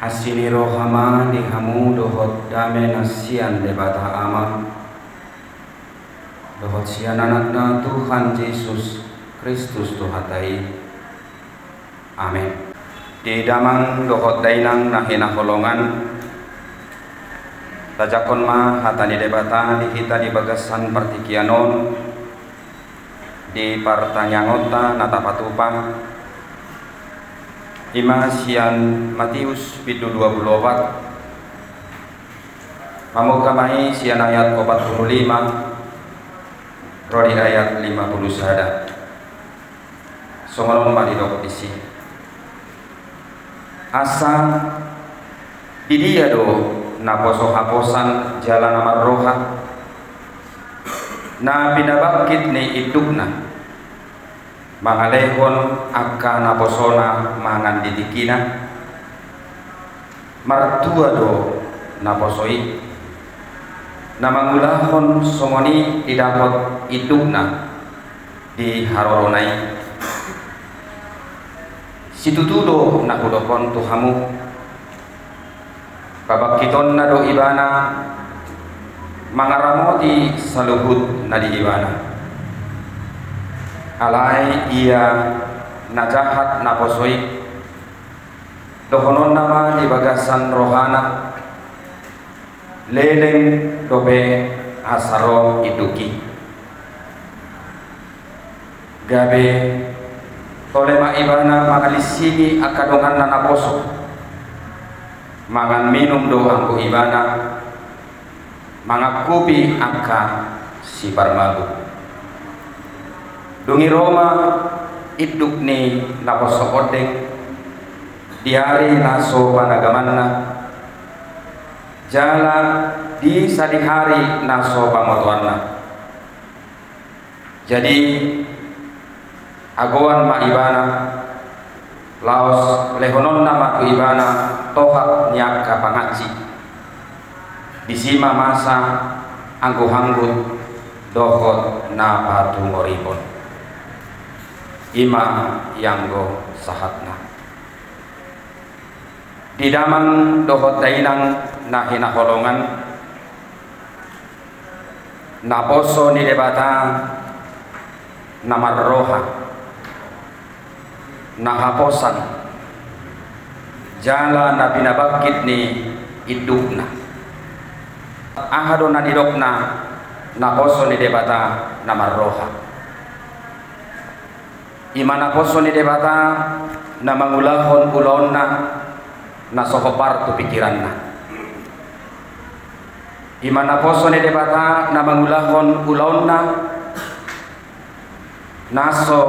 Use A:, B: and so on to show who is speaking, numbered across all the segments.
A: Asini rohama di hamu dohot dame nasian debata ama dohot sian anakna Tuhan Yesus Kristus Tuhatai. Amin. Di damang dohot dainang nahina holongan tajakon ma hatani debata di kita di bagasan partikianon di partanyangota natapatupa Ima sian Matius pidu 24 Pamukamai sian ayat 45 Rodi ayat 50 sada Songonon malidok isi Asa Didia do naposo haposan jalan amar roha Na pinabakit ni idukna mangalehon akka naposona mangan didikina martua do naposoi namangulahon songoni didapot idukna di haroronai situtudo nahudokon tuhamu kabakiton na do ibana mangaramoti saluhut na di ibana alai ia najahat naposoi dohonon nama di bagasan rohana leleng dobe asaro iduki gabe tolema ibana mangalisini akadongan na naposo mangan minum doang ku ibana mangakupi akka si parmagu dungi Roma iduk ni naposo odeng diari naso panagamanna jalan di sadihari naso pamotuanna jadi agoan ma ibana laos lehonon nama tu ibana tohak nyaka pangaci disima masa anggu-hanggut dohot na patu ngoripon ima yanggo sahatna di damang dohot dainang nahina holongan naposo ni debata namar roha nahaposan jala nabi nabakit ni idukna ahadona didokna naposo ni debata namar roha imana poso ni debata na mangulahon ulonna na sohopar tu pikiranna imana poso ni debata na mangulahon ulonna naso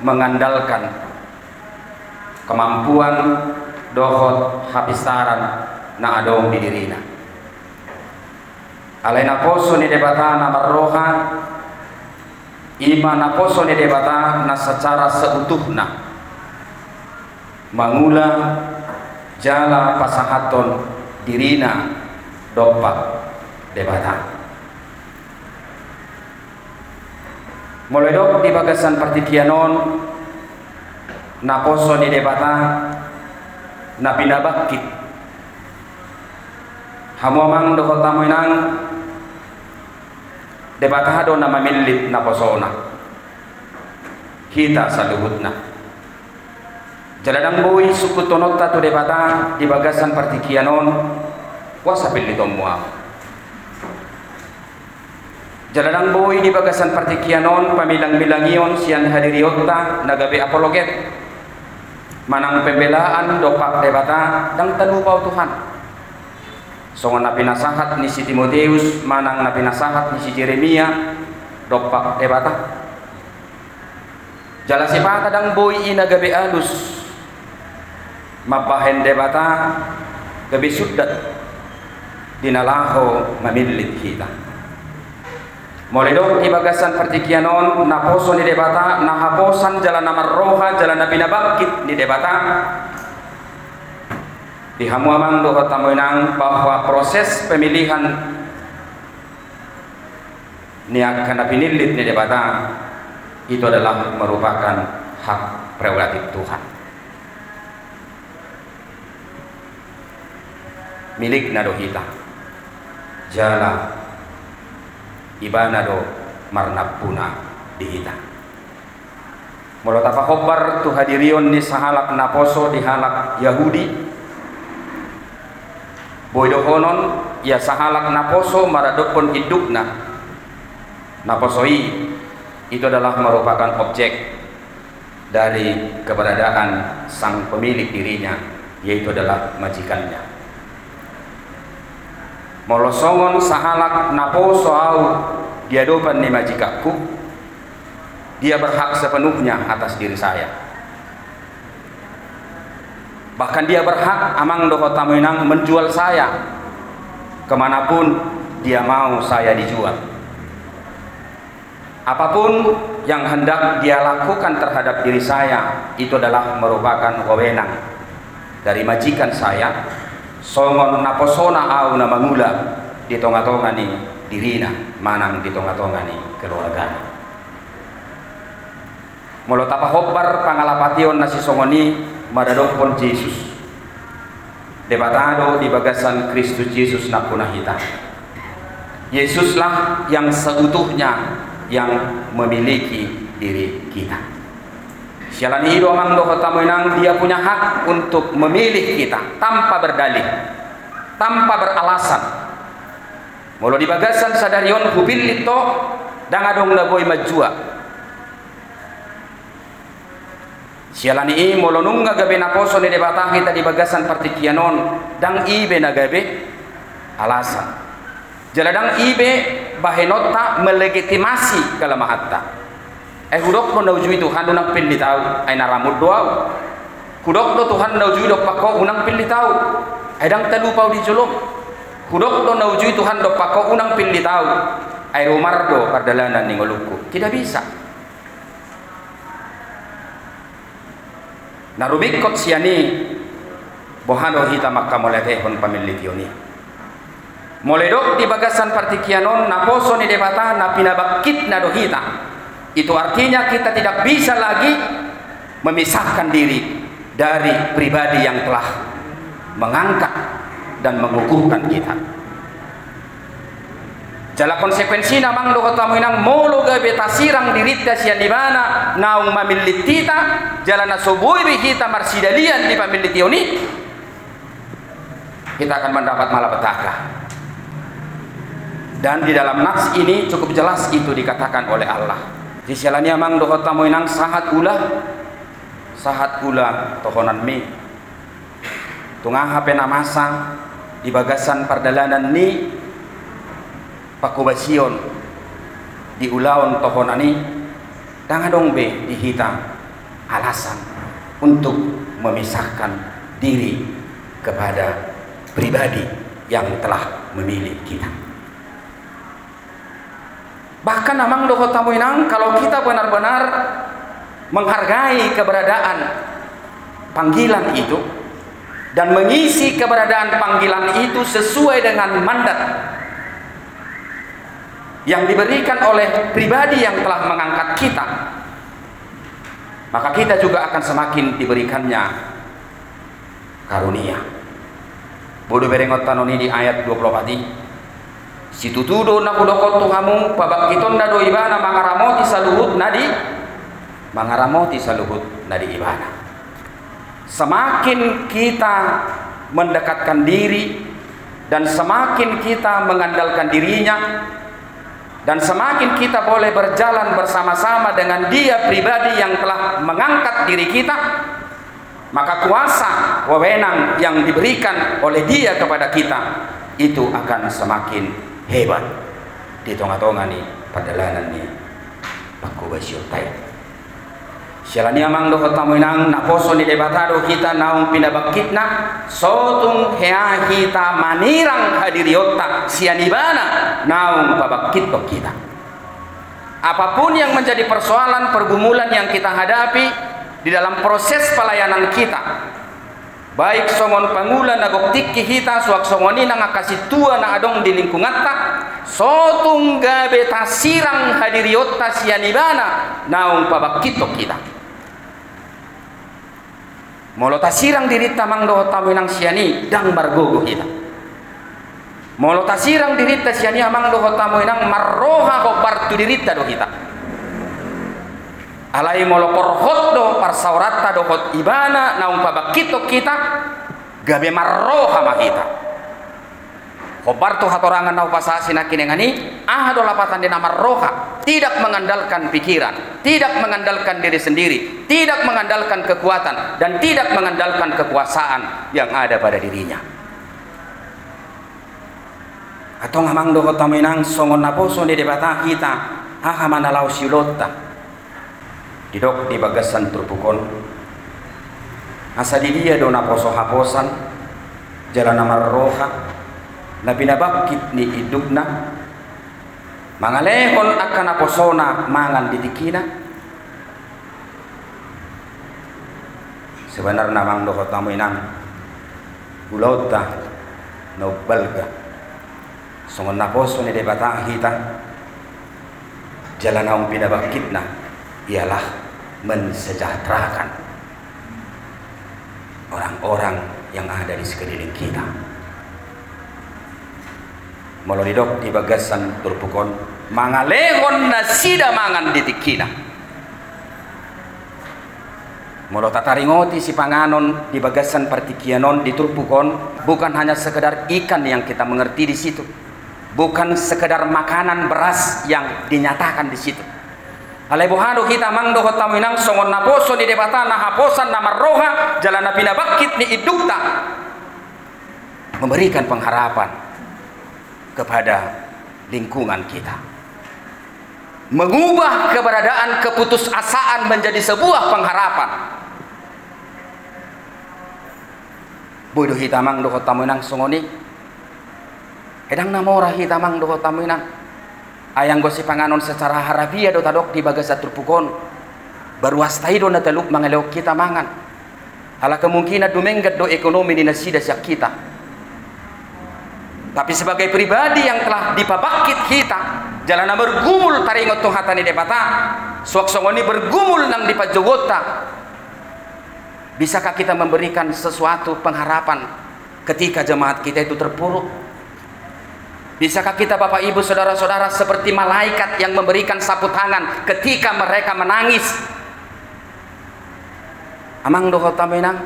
A: mengandalkan kemampuan dohot habisaran na adong di dirina alaina poso ni debata na marroha ima naposo ni debata na secara seutuhna mangula jala pasahaton dirina dopak debata mulai dok di bagasan partikianon naposo ni debata na pinabakit hamuamang dohot tamoinang debata hado na mamilit na posona kita sa luhutna jaladang boy sukutonot tato debata di bagasan partikianon wasa pilitom mua jaladang boy di bagasan partikianon pamilang-milangion siyan hadiriota nagabi apologet manang pembelaan dopak debata dang tanupaw Tuhan songon na pinasahat ni si Timoteus manang na pinasahat ni si Jeremia dopak debata jala si pata dang boy inagabi alus mapahen debata gabi sudat dinalaho mamilit kita mulai dong di bagasan partikianon naposo ni debata nahaposan jalan namar roha jalan na pinabakit ni debata di hamuamang dohot tamoinang bahwa proses pemilihan niat kana pinilit ni debata itu adalah merupakan hak prerogatif Tuhan. milik na do hita jala ibana do marnapuna di hita. Molo tapa khobar tu hadirion ni sahalak naposo di halak Yahudi boydo honon ya sahalak naposo maradopon hidupna naposoi itu adalah merupakan objek dari keberadaan sang pemilik dirinya, yaitu adalah majikannya. Molo songon sahalak naposo au diadopan ni majikaku, dia berhak sepenuhnya atas diri saya. Bahkan dia berhak amang doho tamuinang menjual saya kemanapun dia mau saya dijual. Apapun yang hendak dia lakukan terhadap diri saya itu adalah merupakan wewenang dari majikan saya. Songon naposona au na mangula di tonga-tongani dirina manang di tonga-tongani keluargana. Molo tapa hobbar pangalapation nasi songoni madadokpon Yesus debatado di bagasan Kristus Yesus nakunahita. Yesuslah yang seutuhnya yang memiliki diri kita. Sialan hidup amang doho tamuinang dia punya hak untuk memilih kita tanpa berdalih, tanpa beralasan. Molo di bagasan sadarion hubilito dangadong nagoy majua. Sialan i molo nungga gabe naposo ni debatang kita di bagasan partikianon dang ibe nagabe alasan. Jaladang ibe bahenota melegitimasi kalamahatta. Hudok no naujui Tuhan unang pilih tahu. Naramud doau. Hudok no Tuhan naujui dok pako unang pilih tahu. Dang talupau di julung. Hudok no naujui Tuhan dok pako unang pilih tahu. Romardo pardalanan ni ngoluku. Tidak bisa. Narubikot siani bohano hita makamoletehon pamilitioni. Moledok di bagasan partikianon naposo ni debata na pinabakit na dohita. Itu artinya kita tidak bisa lagi memisahkan diri dari pribadi yang telah mengangkat dan mengukuhkan kita. Jala konsekuensi namang doho tamuinang molo gabe tasirang dirita siya di mana naung mamilitita jala na subuhi kita marsidalian di pamilitioni, kita akan mendapat malapetaka. Dan di dalam nas ini cukup jelas itu dikatakan oleh Allah. Di sialani amang doho tamuinang sahat ula tohonan mi tungaha penamasa di bagasan pardalanan ni pakubasion di ulaon tohonani dangadong be dihita alasan untuk memisahkan diri kepada pribadi yang telah memilih kita. Bahkan amang doho tamuinang kalau kita benar-benar menghargai keberadaan panggilan itu dan mengisi keberadaan panggilan itu sesuai dengan mandat yang diberikan oleh pribadi yang telah mengangkat kita, maka kita juga akan semakin diberikannya karunia. Bodo berengot tanoni di ayat 24. Situtudo na kudokot tuhamu pabakiton na do ibana mangaramoti saluhut nadi ibana. Semakin kita mendekatkan diri dan semakin kita mengandalkan dirinya dan semakin kita boleh berjalan bersama-sama dengan dia pribadi yang telah mengangkat diri kita, maka kuasa wewenang yang diberikan oleh dia kepada kita itu akan semakin hebat di tonga-tonga ni padalanan ni pakubasyotai. Sialani amang doho tamuinang naposo ni debatado kita naung pinabakitna sotung hea kita manirang hadiriota sianibana naung pabakit kita. Apapun yang menjadi persoalan pergumulan yang kita hadapi di dalam proses pelayanan kita, baik songon pangulan nagoktik kita suak songoni na ngakasih tua na adong di lingkungan ta sotung gabe tasirang hadiriota sianibana naung pabakito kita. Molo tasirang diri tamang doho taminang siani dang bargogo kita Molo tasirang dirita siya niya mang doho tamo inang marroha ko partu dirita do kita. Alai molo korhot do parsaurata do hot ibana naung pabakito kita gabe marroha makita. Khobar tu hatorangan nau pasasi na kinengani do lapatan dina marroha, tidak mengandalkan pikiran, tidak mengandalkan diri sendiri, tidak mengandalkan kekuatan dan tidak mengandalkan kekuasaan yang ada pada dirinya. Atau ngamang doho taminang songon naposo di debata kita haha manalau silota didok di bagasan turpukon asa di dia do naposo haposan jalan namar roha na binabakit ni idugna mangalehon akan naposona mangan ditikina. Sebenarnya namang doho taminang ulota no balga songon naposo ni debata kita jalan naung pinabakitna ialah mensejahterakan orang-orang yang ada di sekeliling kita. Molodidok di bagasan turpukon mangalehon na sida mangan ditikina. Molo tataringoti si panganon di bagasan partikianon di turpukon bukan hanya sekedar ikan yang kita mengerti di situ. Bukan sekedar makanan beras yang dinyatakan di situ. Alaibuhado kita mang doho taminang songon naposo di debata na haposan na marroha jalan na pinabakit ni idukta memberikan pengharapan kepada lingkungan kita, mengubah keberadaan keputusasaan menjadi sebuah pengharapan. Bodoh hitamang doho taminang songoni edang namora hitamang doho taminang ayang gosi panganon secara harafiah do tadok di bagasa turpukon baru astai do nataluk mangalok kita mangan hala kemungkinan dumenggat do ekonomi di nasida syak kita. Tapi sebagai pribadi yang telah dipabakit kita jalan bergumul taringot tong hatani debata suak songoni bergumul nang dipajogota, bisakah kita memberikan sesuatu pengharapan ketika jemaat kita itu terpuruk? Bisakah kita Bapak Ibu Saudara-saudara seperti malaikat yang memberikan sapu tangan ketika mereka menangis? Amang doho taminang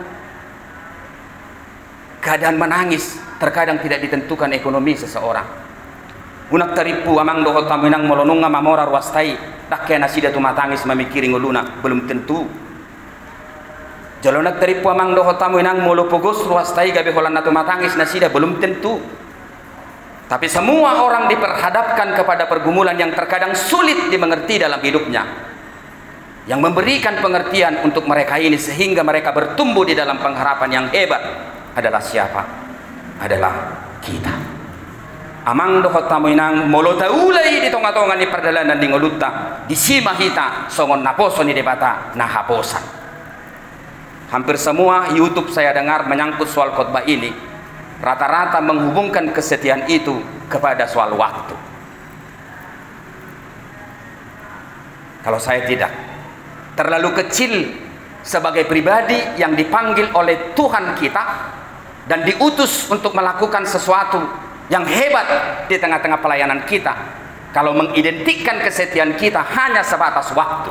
A: keadaan menangis terkadang tidak ditentukan ekonomi seseorang. Gunak taripu amang doho taminang molonunga mamora ruastai tak kena sida tu matangis memikiri nguluna belum tentu. Jalonak taripu amang doho taminang molo pogos ruastai gabe holana tu matangis nasida belum tentu. Tapi semua orang diperhadapkan kepada pergumulan yang terkadang sulit dimengerti dalam hidupnya. Yang memberikan pengertian untuk mereka ini sehingga mereka bertumbuh di dalam pengharapan yang hebat adalah siapa? Adalah kita. Amang doho taminang molo taulai di tonga-tonga ni perdalanan di ngolutta di simahita songon naposo ni debata na haposan. Hampir semua YouTube saya dengar menyangkut soal khotbah ini rata-rata menghubungkan kesetiaan itu kepada soal waktu. Kalau saya tidak, terlalu kecil sebagai pribadi yang dipanggil oleh Tuhan kita dan diutus untuk melakukan sesuatu yang hebat di tengah-tengah pelayanan kita, kalau mengidentikan kesetiaan kita hanya sebatas waktu.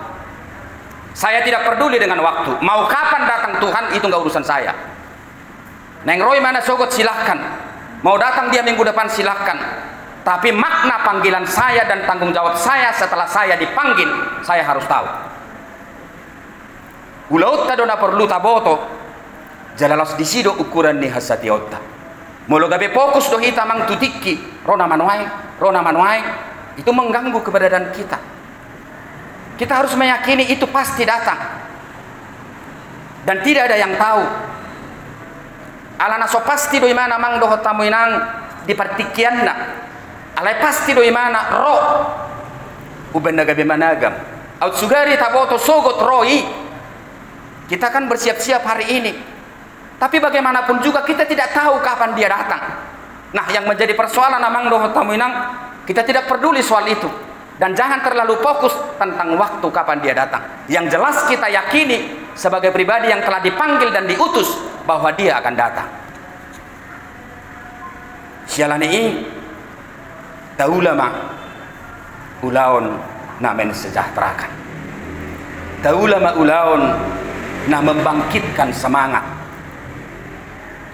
A: Saya tidak peduli dengan waktu, mau kapan datang Tuhan itu nggak urusan saya. Neng Roy mana sogot silahkan, mau datang dia minggu depan silahkan. Tapi makna panggilan saya dan tanggung jawab saya setelah saya dipanggil, saya harus tahu. Ulaut dona perlu taboto, jalalos disido ukuran ni hasati otta. Molo gabe fokus do hita mang tutiki, rona manuai, itu mengganggu keberadaan kita. Kita harus meyakini itu pasti datang. Dan tidak ada yang tahu. Alana so pasti doi mana mang doho tamu inang dipartikianna. Alai pasti doi mana ro uben gabe managam. Out sugari taboto sogot roi. Kita kan bersiap-siap hari ini. Tapi bagaimanapun juga kita tidak tahu kapan dia datang. Nah, yang menjadi persoalan amang doho tamu inang, kita tidak peduli soal itu. Dan jangan terlalu fokus tentang waktu kapan dia datang. Yang jelas kita yakini sebagai pribadi yang telah dipanggil dan diutus bahwa dia akan datang. Sialan ini taulama ulaon na mensejahterakan. Taulama ulaon na membangkitkan semangat.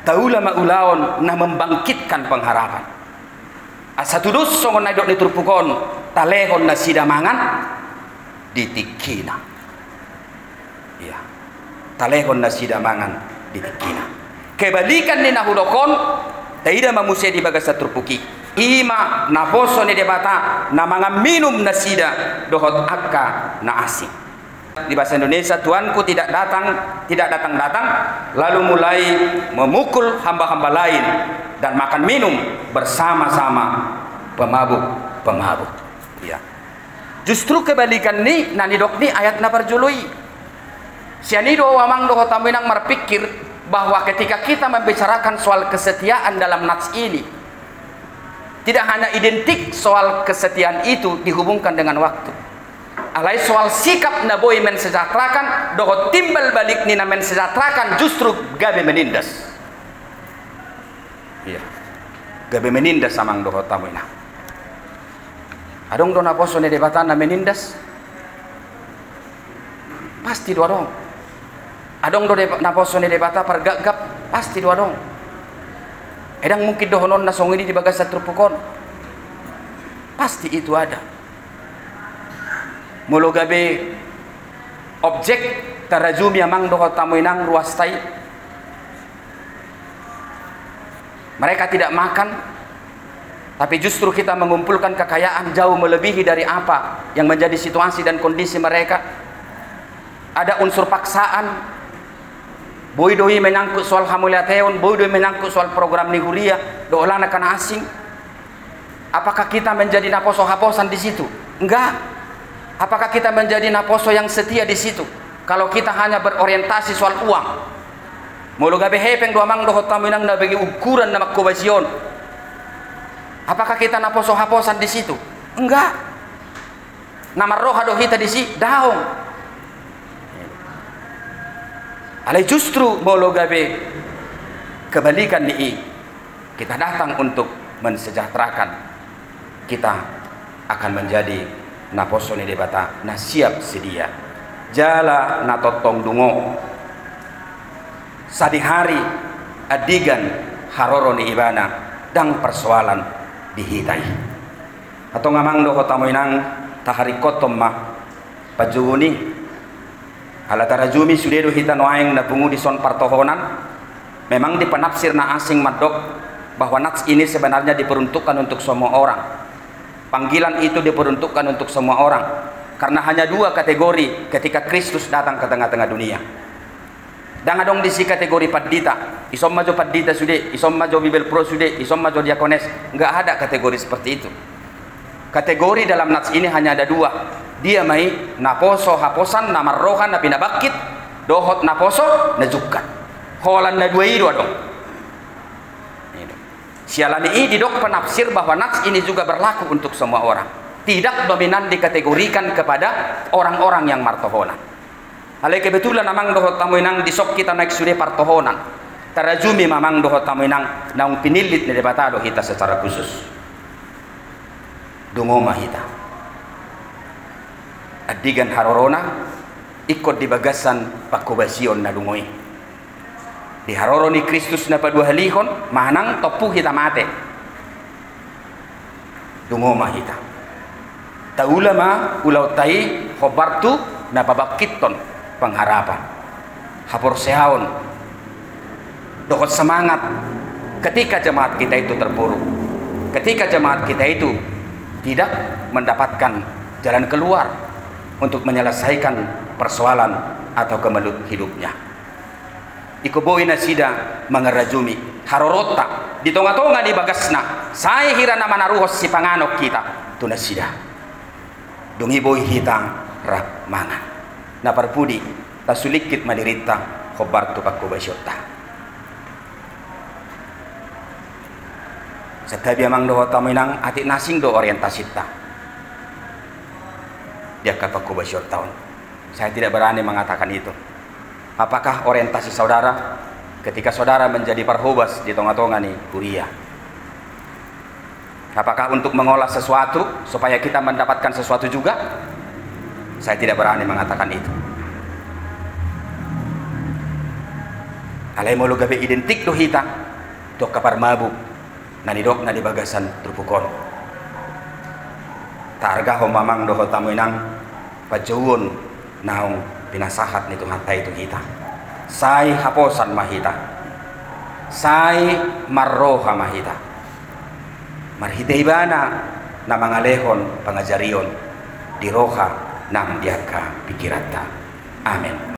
A: Taulama ulaon na membangkitkan pengharapan. Asa tudus songon naidok ni turpukon talehon na sidamangan ditikina. Ya. Talehon na sidamangan ditikina. Kebalikan ni nahudokon taida mamusia di bagasa turpuki. Ima naposo ni debata na mga minum na sida dohot akka na asing. Di bahasa Indonesia, Tuanku tidak datang lalu mulai memukul hamba-hamba lain dan makan minum bersama-sama pemabuk. Ya. Justru kebalikan ni nanidok ni ayat na perjului. Sianido wamang doho taminang berpikir bahwa ketika kita membicarakan soal kesetiaan dalam nats ini, tidak hanya identik soal kesetiaan itu dihubungkan dengan waktu. Alai soal sikap na boy mensejahterakan doho timbal balik ni na mensejahterakan justru gabe menindas. Iya. Gabe menindas samang doho tamuina. Adong dona poso ne debatan na menindas. Pasti dua dong. Adong do na poso ne debata pergagap pasti dua dong. Edang mungkin doho non na song ini di bagas trupukon. Pasti itu ada. Mulu gabe objek tarajumi amang doho tamuinang ruastai. Mereka tidak makan, tapi justru kita mengumpulkan kekayaan jauh melebihi dari apa yang menjadi situasi dan kondisi mereka. Ada unsur paksaan. Boy doi menyangkut soal hamuliateon, boy doi menyangkut soal program nigulia, doolana kana asing. Apakah kita menjadi naposo haposan di situ? Enggak. Apakah kita menjadi naposo yang setia di situ? Kalau kita hanya berorientasi soal uang, mulu gabe hepeng dua mang dohot taminang na bagi ukuran na makubasion. Apakah kita naposo haposan di situ? Enggak. Nama roha dohita di si daong. Alai justru mulu gabe kebalikan di kita datang untuk mensejahterakan, kita akan menjadi naposo ni debata na siap sedia jala na totong dungo sadihari adigan haroro ni ibana dang persoalan dihitai atau ngamang doho tamoinang tahari kotom ma pajuguni ala tarajumi sudedo hita noaeng na bungu di son partohonan. Memang di penafsir na asing madok bahwa nats ini sebenarnya diperuntukkan untuk semua orang. Panggilan itu diperuntukkan untuk semua orang karena hanya dua kategori ketika Kristus datang ke tengah-tengah dunia. Dan adong di si kategori paddita, isom majo paddita sude, isom majo bibel pro sude, isom majo diakones, enggak ada kategori seperti itu. Kategori dalam nats ini hanya ada dua. Dia mai naposo haposan namar rohan na pinabakit, dohot naposo najukat. Holan na dua itu adong. Sialani ini didok penafsir bahwa nats ini juga berlaku untuk semua orang. Tidak dominan dikategorikan kepada orang-orang yang martohonan. Alai kebetulan namang dohot tamuinang disok kita naik sude partohonan. Tarajumi mamang dohot tamuinang naung pinilit ni debatado kita secara khusus. Dungoma kita. Adigan harorona ikut di bagasan pakubasion na dungoi. Di haroro ni Kristus na padua halihon manang topu kita mate dungoma kita taulama ulau tai khobartu na pabakiton pengharapan hapor sehaon dohot semangat ketika jemaat kita itu terpuruk, ketika jemaat kita itu tidak mendapatkan jalan keluar untuk menyelesaikan persoalan atau kemelut hidupnya. Ikuboy na sida mangarajumi harorota di tonga-tonga di bagasna saya hira na manaruhos si panganok kita tuna sida dungiboy hitang rap mangan na parpudi tasulikit madirita khobar tu pakubasyota setabi amang doho taminang ati nasing do orientasita dia kapakubasyota. Saya tidak berani mengatakan itu. Apakah orientasi saudara ketika saudara menjadi parhobas di tonga-tonga nih kuliah? Apakah untuk mengolah sesuatu supaya kita mendapatkan sesuatu juga? Saya tidak berani mengatakan itu. Alay mo lo gabi identik do hita do kapar mabuk nanidok na di bagasan trupukon. Targa ho mamang do tamu inang pajawon naong pinasahat nito hatay itu kita. Say haposan mahita. Say marroha mahita. Marhita ibana na mga lehon pangajarion di roha ng diaka pikirata. Amen.